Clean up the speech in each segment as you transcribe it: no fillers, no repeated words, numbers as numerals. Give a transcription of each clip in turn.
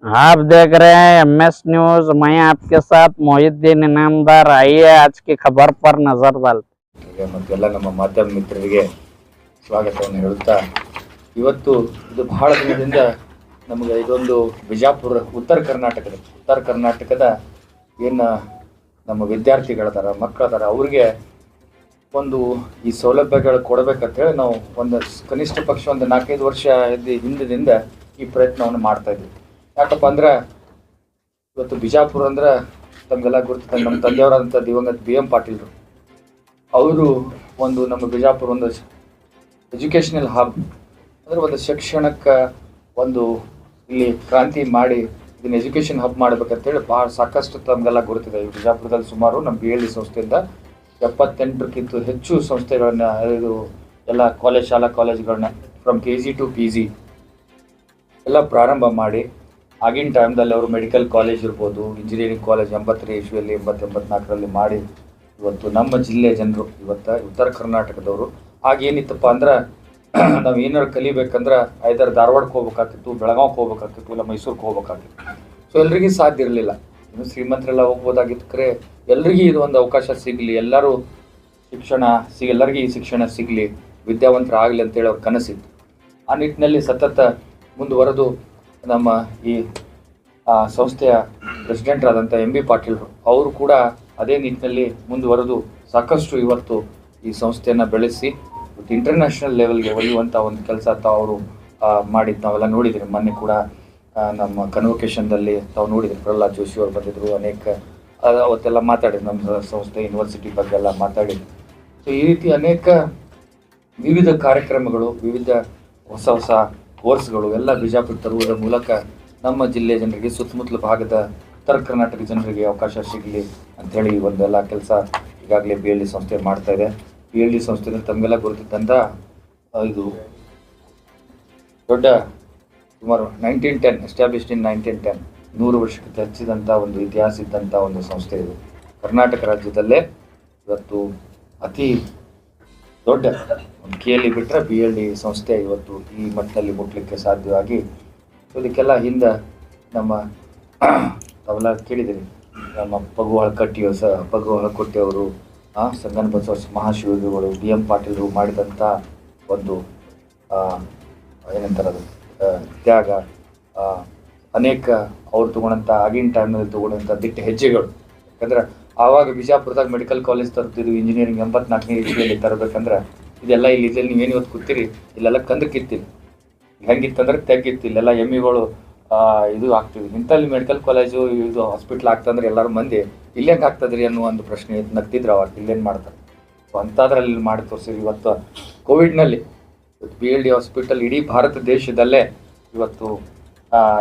आप देख रहे हैं MS न्यूज। मैं आपके साथ मोहिद्दीन इनामदार। आइए आज की खबर पर नजर डालते ಮತ್ತೆಲ್ಲ ನಮ್ಮ ಮಾಧ್ಯಮ ಮಿತ್ರರಿಗೆ ಸ್ವಾಗತವನ್ನು ಹೇಳುತ್ತಾ, ಇವತ್ತು ಇದು ಬಹಳ ದಿನದಿಂದ ನಮಗೆ ಇದೊಂದು ಬಿಜಾಪುರ ಉತ್ತರ ಕರ್ನಾಟಕದ ಏನು ನಮ್ಮ ವಿದ್ಯಾರ್ಥಿಗಳದಾರ, ಮಕ್ಕಳದಾರ, ಅವ್ರಿಗೆ ಒಂದು ಈ ಸೌಲಭ್ಯಗಳು ಕೊಡಬೇಕಂತೇಳಿ ನಾವು ಒಂದು ಕನಿಷ್ಠ ಪಕ್ಷ ಒಂದು 4-5 ವರ್ಷ ಹಿಂದಿಂದ ಈ ಪ್ರಯತ್ನವನ್ನು ಮಾಡ್ತಾ ಇದ್ವಿ. ಯಾಕಪ್ಪ ಅಂದ್ರೆ ಇವತ್ತು ಬಿಜಾಪುರ ಅಂದ್ರೆ ತಮಗೆಲ್ಲ ಗುರುತ, ನಮ್ಮ ತಂದೆಯವರಾದಂಥ ದಿವಂಗತ BM ಪಾಟೀಲ್ರು ಅವರು ಒಂದು ನಮ್ಮ ಬಿಜಾಪುರ ಒಂದು ಎಜುಕೇಷನಲ್ ಹಬ್ ಅಂದರೆ ಒಂದು ಶಿಕ್ಷಣಕ್ಕೆ ಒಂದು ಇಲ್ಲಿ ಕ್ರಾಂತಿ ಮಾಡಿ ಇದನ್ನ ಎಜುಕೇಷನ್ ಹಬ್ ಮಾಡ್ಬೇಕಂತೇಳಿ ಭಾಳ ಸಾಕಷ್ಟು ತಮಗೆಲ್ಲ ಗುರುತಿದೆ. ಈ ಬಿಜಾಪುರದಲ್ಲಿ ಸುಮಾರು ನಮ್ಮ BLD ಸಂಸ್ಥೆಯಿಂದ 78ಕ್ಕಿಂತ ಹೆಚ್ಚು ಸಂಸ್ಥೆಗಳನ್ನ, ಇದು ಎಲ್ಲ ಶಾಲಾ ಕಾಲೇಜ್ಗಳನ್ನ ಫ್ರಮ್ KG to PG ಎಲ್ಲ ಪ್ರಾರಂಭ ಮಾಡಿ, ಆಗಿನ ಟೈಮ್ದಲ್ಲಿ ಅವರು ಮೆಡಿಕಲ್ ಕಾಲೇಜ್ ಇರ್ಬೋದು, ಇಂಜಿನಿಯರಿಂಗ್ ಕಾಲೇಜ್ 83 ಇಸ್ವಿಯಲ್ಲಿ 84ರಲ್ಲಿ ಮಾಡಿ ಇವತ್ತು ನಮ್ಮ ಜಿಲ್ಲೆಯ ಜನರು, ಇವತ್ತು ಉತ್ತರ ಕರ್ನಾಟಕದವರು ಆಗೇನಿತ್ತಪ್ಪ ಅಂದ್ರೆ ನಾವು ಏನಾರು ಕಲಿಬೇಕಂದ್ರೆ ಐದರ್ ಧಾರವಾಡಕ್ಕೆ ಹೋಗ್ಬೇಕಾಗ್ತಿತ್ತು, ಬೆಳಗಾವಿಗೆ ಹೋಗ್ಬೇಕಾಗ್ತಿತ್ತು, ಇಲ್ಲ ಮೈಸೂರಿಗೆ ಹೋಗ್ಬೇಕಾಗ್ತಿತ್ತು. ಸೊ ಎಲ್ರಿಗೂ ಸಾಧ್ಯ ಇರಲಿಲ್ಲ. ಇನ್ನು ಶ್ರೀಮಂತರೆಲ್ಲ ಹೋಗ್ಬೋದಾಗಿತ್ತು. ಕರೆ ಎಲ್ರಿಗೂ ಇದು ಒಂದು ಅವಕಾಶ ಸಿಗಲಿ, ಎಲ್ಲರಿಗೂ ಈ ಶಿಕ್ಷಣ ಸಿಗಲಿ, ವಿದ್ಯಾವಂತರಾಗಲಿ ಅಂತೇಳಿ ಅವ್ರ ಕನಸಿತ್ತು. ಆ ನಿಟ್ಟಿನಲ್ಲಿ ಸತತ ಮುಂದುವರೆದು ನಮ್ಮ ಈ ಸಂಸ್ಥೆಯ ಪ್ರೆಸಿಡೆಂಟ್ ಆದಂಥ MB ಪಾಟೀಲ್ರು ಅವರು ಕೂಡ ಅದೇ ನಿಟ್ಟಿನಲ್ಲಿ ಮುಂದುವರೆದು ಸಾಕಷ್ಟು ಇವತ್ತು ಈ ಸಂಸ್ಥೆಯನ್ನು ಬೆಳೆಸಿ ಇಂಟರ್ನ್ಯಾಷನಲ್ ಲೆವೆಲ್ಗೆ ಒಯ್ಯುವಂಥ ಒಂದು ಕೆಲಸ ಅವರು ಮಾಡಿದ್ದು ನಾವೆಲ್ಲ ನೋಡಿದ್ರಿ. ಮೊನ್ನೆ ಕೂಡ ನಮ್ಮ ಕನ್ವೊಕೇಶನ್ದಲ್ಲಿ ತಾವು ನೋಡಿದ್ರಿ, ಪ್ರಹ್ಲಾದ್ ಜೋಶಿ ಅವರು ಬಂದಿದ್ದರು, ಅನೇಕ ಅವತ್ತೆಲ್ಲ ಮಾತಾಡಿದ್ರು, ನಮ್ಮ ಸಂಸ್ಥೆ ಯೂನಿವರ್ಸಿಟಿ ಬಗ್ಗೆ ಎಲ್ಲ ಮಾತಾಡಿದ್ರು. ಸೊ ಈ ರೀತಿ ಅನೇಕ ವಿವಿಧ ಕಾರ್ಯಕ್ರಮಗಳು, ವಿವಿಧ ಹೊಸ ಕೋರ್ಸ್ಗಳು ಎಲ್ಲ ಬಿಜಾಪುರ ತರುವುದರ ಮೂಲಕ ನಮ್ಮ ಜಿಲ್ಲೆಯ ಜನರಿಗೆ, ಸುತ್ತಮುತ್ತಲ ಭಾಗದ ಉತ್ತರ ಕರ್ನಾಟಕ ಜನರಿಗೆ ಅವಕಾಶ ಸಿಗಲಿ ಅಂಥೇಳಿ ಒಂದೆಲ್ಲ ಕೆಲಸ ಈಗಾಗಲೇ BLD ಸಂಸ್ಥೆ ಮಾಡ್ತಾ ಇದೆ. BLD ಸಂಸ್ಥೆಯಲ್ಲಿ ತಮಗೆಲ್ಲ ಗುರುತಿದ್ದಂಥ ಇದು ದೊಡ್ಡ ಸುಮಾರು 1910 ಎಸ್ಟಾಬ್ಲಿಷ್ಡ್ ಇನ್ 1910 100 ವರ್ಷಕ್ಕೆ ಹೆಚ್ಚಿದಂಥ ಒಂದು ಇತಿಹಾಸ ಇದ್ದಂಥ ಒಂದು ಸಂಸ್ಥೆ ಇದು. ಕರ್ನಾಟಕ ರಾಜ್ಯದಲ್ಲೇ ಇವತ್ತು ಅತಿ ದೊಡ್ಡ ಒಂದು KLE ಬಿಟ್ಟರೆ BLD ಸಂಸ್ಥೆ ಇವತ್ತು ಈ ಮಟ್ಟದಲ್ಲಿ ಮುಟ್ಲಿಕ್ಕೆ ಸಾಧ್ಯವಾಗಿ. ಇದಕ್ಕೆಲ್ಲ ಹಿಂದೆ ನಮ್ಮ ತಾವೆಲ್ಲ ಕೇಳಿದಿರಿ, ನಮ್ಮ ಪಗು ಹಳಕಟ್ಟಿಯವರು, ಸಂಗನ ಬಸವರಾಜ ಮಹಾಶಿವಗಳು, BM ಪಾಟೀಲರು ಮಾಡಿದಂಥ ಒಂದು ಏನಂತಾರೆ ತ್ಯಾಗ, ಅನೇಕ ಅವ್ರು ತೊಗೊಂಡಂಥ ಆಗಿನ ಟೈಮ್ನಲ್ಲಿ ತೊಗೊಂಡಂಥ ದಿಟ್ಟ ಹೆಜ್ಜೆಗಳು. ಯಾಕಂದ್ರೆ ಆವಾಗ ಬಿಜಾಪುರದಾಗ ಮೆಡಿಕಲ್ ಕಾಲೇಜ್ ತರ್ತಿದ್ವಿ, ಇಂಜಿನಿಯರಿಂಗ್ 84ನೇ ಇಸ್ವಿಯಲ್ಲಿ ತರಬೇಕಂದ್ರೆ ಇದೆಲ್ಲ ಇಲ್ಲಿ ನೀವೇನು ಇವತ್ತು ಕೂತೀರಿ ಇಲ್ಲೆಲ್ಲ ಕಂದಕ್ಕಿತ್ತಿಲ್ಲ, ಹೆಂಗಿತ್ತಂದ್ರೆ ತೆಗ್ಗಿತ್ತು, ಇಲ್ಲೆಲ್ಲ ಎಮ್ಮಿಗಳು ಇದು ಆಗ್ತಿದ್ವಿ. ಇಂಥಲ್ಲಿ ಮೆಡಿಕಲ್ ಕಾಲೇಜು ಇದು ಹಾಸ್ಪಿಟ್ಲ್ ಆಗ್ತಂದ್ರೆ ಎಲ್ಲರೂ ಮಂದಿ ಇಲ್ಲಿ ಹೆಂಗೆ ಆಗ್ತದ್ರಿ ಅನ್ನೋ ಒಂದು ಪ್ರಶ್ನೆ ನಗ್ತಿದ್ರು. ಅವಾಗ ಇಲ್ಲೇನು ಮಾಡ್ತಾರೆ, ಸೊ ಅಂಥದ್ರಲ್ಲಿ ಮಾಡಿ ತೋರಿಸಿದ್ವಿ. ಇವತ್ತು ಕೋವಿಡ್ನಲ್ಲಿ BLD ಹಾಸ್ಪಿಟಲ್ ಇಡೀ ಭಾರತ ದೇಶದಲ್ಲೇ ಇವತ್ತು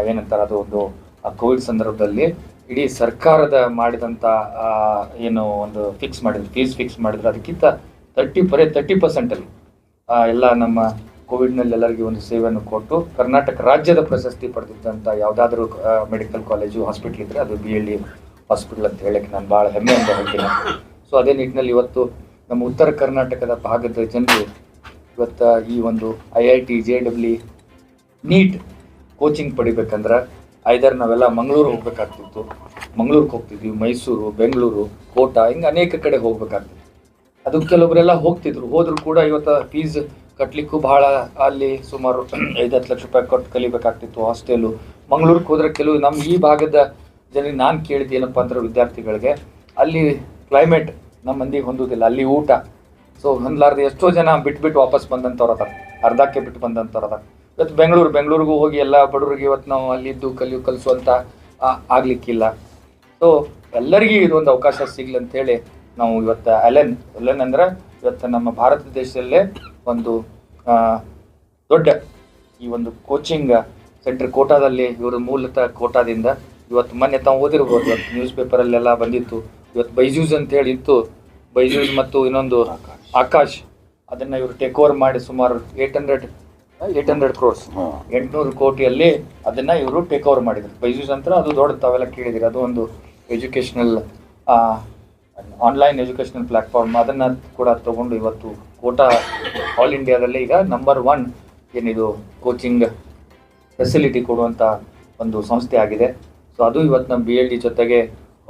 ಏನಂತಾರೆ ಅದು ಒಂದು ಕೋವಿಡ್ ಸಂದರ್ಭದಲ್ಲಿ ಇಡೀ ಸರ್ಕಾರದ ಮಾಡಿದಂಥ ಏನು ಒಂದು ಫೀಸ್ ಫಿಕ್ಸ್ ಮಾಡಿದ್ರು, ಅದಕ್ಕಿಂತ 30% ಎಲ್ಲ ನಮ್ಮ ಕೋವಿಡ್ನಲ್ಲಿ ಎಲ್ಲರಿಗೂ ಒಂದು ಸೇವೆಯನ್ನು ಕೊಟ್ಟು ಕರ್ನಾಟಕ ರಾಜ್ಯದ ಪ್ರಶಸ್ತಿ ಪಡೆದಿದ್ದಂಥ ಯಾವುದಾದ್ರೂ ಮೆಡಿಕಲ್ ಕಾಲೇಜು ಹಾಸ್ಪಿಟ್ಲ್ ಇದ್ದರೆ ಅದು BLD ಹಾಸ್ಪಿಟಲ್ ಅಂತ ಹೇಳಕ್ಕೆ ನಾನು ಭಾಳ ಹೆಮ್ಮೆಯಿಂದ ಹೇಳ್ತೀನಿ. ಸೊ ಅದೇ ನಿಟ್ಟಿನಲ್ಲಿ ಇವತ್ತು ನಮ್ಮ ಉತ್ತರ ಕರ್ನಾಟಕದ ಭಾಗದ ಜನರು ಇವತ್ತು ಈ ಒಂದು IIT JEE ನೀಟ್ ಕೋಚಿಂಗ್ ಪಡಿಬೇಕಂದ್ರೆ ಐದರ್ ನಾವೆಲ್ಲ ಮಂಗಳೂರು ಹೋಗ್ಬೇಕಾಗ್ತಿತ್ತು, ಮಂಗಳೂರಿಗೆ ಹೋಗ್ತಿದ್ವಿ, ಮೈಸೂರು, ಬೆಂಗಳೂರು, ಕೋಟಾ, ಹಿಂಗೆ ಅನೇಕ ಕಡೆ ಹೋಗ್ಬೇಕಾಗ್ತಿತ್ತು. ಅದು ಕೆಲವೊಬ್ಬರೆಲ್ಲ ಹೋದ್ರು ಕೂಡ ಇವತ್ತು ಫೀಸ್ ಕಟ್ಟಲಿಕ್ಕೂ ಭಾಳ, ಅಲ್ಲಿ ಸುಮಾರು 5-10 ಲಕ್ಷ ರೂಪಾಯಿ ಕೊಟ್ಟು ಕಲಿಬೇಕಾಗ್ತಿತ್ತು. ಹಾಸ್ಟೆಲು ಮಂಗಳೂರಿಗೆ ಹೋದ್ರೆ ಕೆಲವು ನಮ್ಮ ಈ ಭಾಗದ ಜನರಿಗೆ ನಾನು ಕೇಳಿದ್ದು ಏನಪ್ಪ ಅಂದ್ರೆ ವಿದ್ಯಾರ್ಥಿಗಳಿಗೆ ಅಲ್ಲಿ ಕ್ಲೈಮೇಟ್ ನಮ್ಮ ಮಂದಿಗೆ ಹೊಂದೋದಿಲ್ಲ, ಅಲ್ಲಿ ಊಟ. ಸೊ ಹೊಂದಲಾರ್ದು ಎಷ್ಟೋ ಜನ ಬಿಟ್ಟು ವಾಪಸ್ ಬಂದಂಥವ್ರು ಅದಾರ, ಅರ್ಧಕ್ಕೆ ಬಿಟ್ಟು ಬಂದಂಥವ್ರು ಅದಾರ. ಇವತ್ತು ಬೆಂಗಳೂರಿಗೂ ಹೋಗಿ ಎಲ್ಲ ಬಡವರಿಗೆ ಇವತ್ತು ನಾವು ಅಲ್ಲಿದ್ದು ಕಲಿಸುವಂಥ ಆಗಲಿಕ್ಕಿಲ್ಲ. ಸೊ ಎಲ್ಲರಿಗೂ ಇದೊಂದು ಅವಕಾಶ ಸಿಗಲಿ ಅಂಥೇಳಿ ನಾವು ಇವತ್ತು ಎಲೆನ್ ಅಂದ್ರೆ ಇವತ್ತು ನಮ್ಮ ಭಾರತ ದೇಶದಲ್ಲೇ ಒಂದು ದೊಡ್ಡ ಈ ಒಂದು ಕೋಚಿಂಗ್ ಸೆಂಟರ್ ಕೋಟಾದಲ್ಲಿ, ಇವರು ಮೂಲತಃ ಕೋಟಾದಿಂದ ಇವತ್ತು ಮೊನ್ನೆ ತಾವು ಓದಿರ್ಬೋದು, ಇವತ್ತು ನ್ಯೂಸ್ ಪೇಪರಲ್ಲೆಲ್ಲ ಬಂದಿತ್ತು. ಇವತ್ತು ಬೈಜೂಸ್ ಅಂತೇಳಿ ಇತ್ತು, ಬೈಜೂಸ್ ಮತ್ತು ಇನ್ನೊಂದು ಆಕಾಶ್, ಅದನ್ನು ಇವರು ಟೇಕ್ ಓವರ್ ಮಾಡಿ ಸುಮಾರು 800 crores 800 ಕೋಟಿಯಲ್ಲಿ ಅದನ್ನು ಇವರು ಟೇಕ್ ಓವರ್ ಮಾಡಿದ್ರು. ಬೈಜೂಸ್ ಅಂತ ಅದು ದೊಡ್ಡ, ತಾವೆಲ್ಲ ಕೇಳಿದಿರಿ, ಅದು ಒಂದು ಎಜುಕೇಷನಲ್ ಆನ್ಲೈನ್ ಎಜುಕೇಷನಲ್ ಪ್ಲ್ಯಾಟ್ಫಾರ್ಮ್. ಅದನ್ನು ಕೂಡ ತಗೊಂಡು ಇವತ್ತು ಕೋಟಾ ಆಲ್ ಇಂಡಿಯಾದಲ್ಲಿ ಈಗ ನಂಬರ್ 1 ಏನಿದು ಕೋಚಿಂಗ್ ಫೆಸಿಲಿಟಿ ಕೊಡುವಂಥ ಒಂದು ಸಂಸ್ಥೆ ಆಗಿದೆ. ಸೊ ಅದು ಇವತ್ತು ನಮ್ಮ BLD ಜೊತೆಗೆ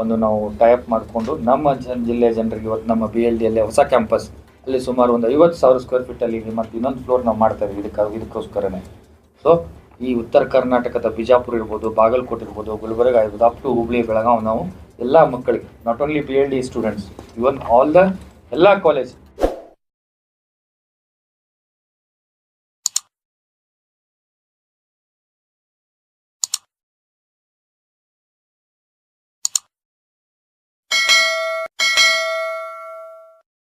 ಒಂದು ನಾವು ಟೈಅಪ್ ಮಾಡಿಕೊಂಡು ನಮ್ಮ ಜಿಲ್ಲೆಯ ಜನರಿಗೆ ಇವತ್ತು ನಮ್ಮ BLDಯಲ್ಲೇ ಹೊಸ ಕ್ಯಾಂಪಸ್ ಅಲ್ಲಿ ಸುಮಾರು ಒಂದು 50,000 ಸ್ಕ್ವೇರ್ ಫೀಟಲ್ಲಿ ಮತ್ತು ಇನ್ನೊಂದು ಫ್ಲೋರ್ ನಾವು ಮಾಡ್ತಾ ಇದ್ದೀವಿ ಇದಕ್ಕೋಸ್ಕರನೇ. ಸೊ ಈ ಉತ್ತರ ಕರ್ನಾಟಕದ ಬಿಜಾಪುರ ಇರ್ಬೋದು, ಬಾಗಲಕೋಟೆ ಇರ್ಬೋದು, ಗುಲ್ಬರ್ಗ ಇರ್ಬೋದು, ಅಪ್ ಟು ಹುಬ್ಳಿ, ಬೆಳಗಾವಿ ನಾವು ಎಲ್ಲ ಮಕ್ಕಳಿಗೆ not only BLD students, even all the ಎಲ್ಲ ಕಾಲೇಜ್